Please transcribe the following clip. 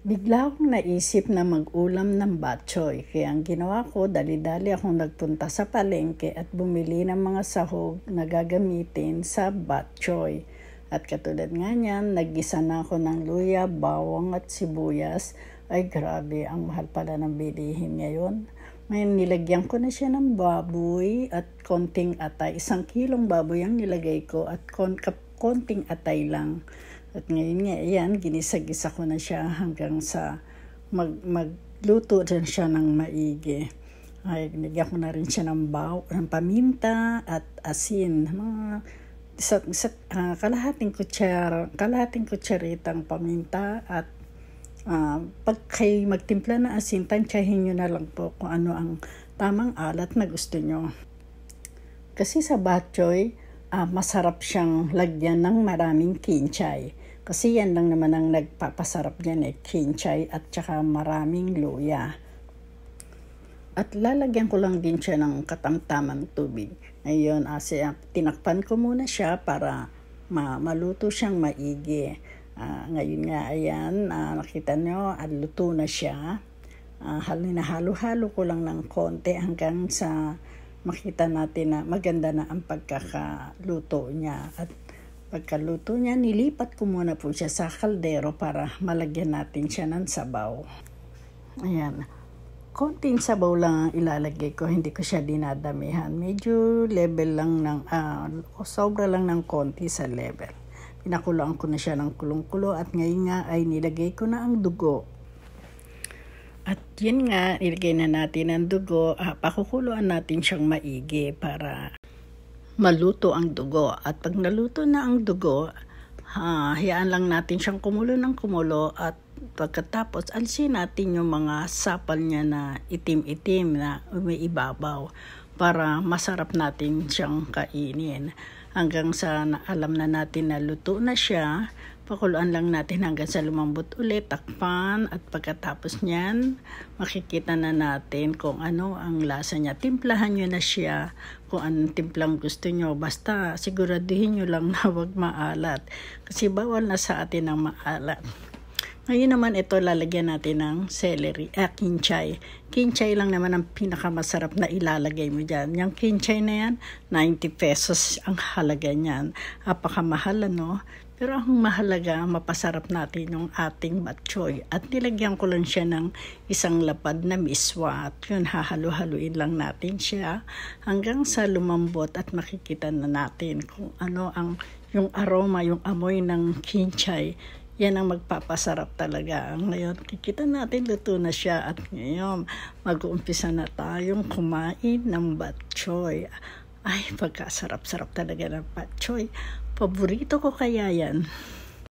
Bigla akong naisip na mag-ulam ng bok choy. Kaya ang ginawa ko, dali-dali akong nagpunta sa palengke at bumili ng mga sahog na gagamitin sa bok choy. At katulad nga niyan, naggisa na ako ng luya, bawang at sibuyas. Ay grabe, ang mahal pala ng bilihin ngayon. Ngayon nilagyan ko na siya ng baboy at konting atay. 1 kilong baboy ang nilagay ko at konting atay lang. At ngayon nga, ayan, ginisa-gisa ko na siya hanggang sa magluto din siya ng maigi. Ay, nilagyan ko na rin siya ng paminta at asin. Kalahating kutsaritang paminta at pag kayo magtimpla ng asin, tansyahin nyo na lang po kung ano ang tamang alat na gusto nyo. Kasi sa bok choy, masarap siyang lagyan ng maraming kinchay. Kasi yan lang naman ang nagpapasarap niyan kinchay at saka maraming luya. At lalagyan ko lang din siya ng katamtamang tubig. Ngayon, tinakpan ko muna siya para maluto siyang maigi. Ngayon nga, ayan, nakita nyo, luto na siya. Halo-halo ko lang ng konti hanggang sa makita natin na maganda na ang pagkakaluto niya. At pagkaluto niya, nilipat ko muna po siya sa kaldero para malagyan natin siya ng sabaw. Ayan. Konting sabaw lang ang ilalagay ko, hindi ko siya dinadamihan. Medyo level lang sobra lang ng konti sa level. Pinakuloan ko na siya ng kulong-kulo at ngayon nga ay nilagay ko na ang dugo. At yun nga, nilagay na natin ang dugo, pakukuluan natin siyang maigi para maluto ang dugo. At pag naluto na ang dugo, hayaan lang natin siyang kumulo ng kumulo at pagkatapos alisin natin yung mga sapal niya na itim-itim na umiibabaw para masarap natin siyang kainin. Hanggang sa alam na natin na luto na siya, pakuluan lang natin hanggang sa lumambot ulit, takpan at pagkatapos niyan, makikita na natin kung ano ang lasa niya. Timplahan nyo na siya kung anong timplang gusto nyo. Basta siguraduhin nyo lang na huwag maalat kasi bawal na sa atin ang maalat. Ngayon naman ito lalagyan natin ng kinchay. Kinchay lang naman ang pinakamasarap na ilalagay mo dyan. Yung kinchay na yan, 90 pesos ang halaga niyan. Apakamahal ano? Pero ang mahalaga, mapasarap natin yung ating bok choy. At nilagyan ko lang siya ng isang lapad na miswa. At yun, hahalo-haluin lang natin siya hanggang sa lumambot at makikita na natin kung ano yung aroma, yung amoy ng kinchay. Yan ang magpapasarap talaga. Ngayon, kikita natin luto na siya at ngayon mag-uumpisa na tayong kumain ng bok choy. Ay, pagkasarap-sarap talaga ng bok choy. Paborito ko kaya yan.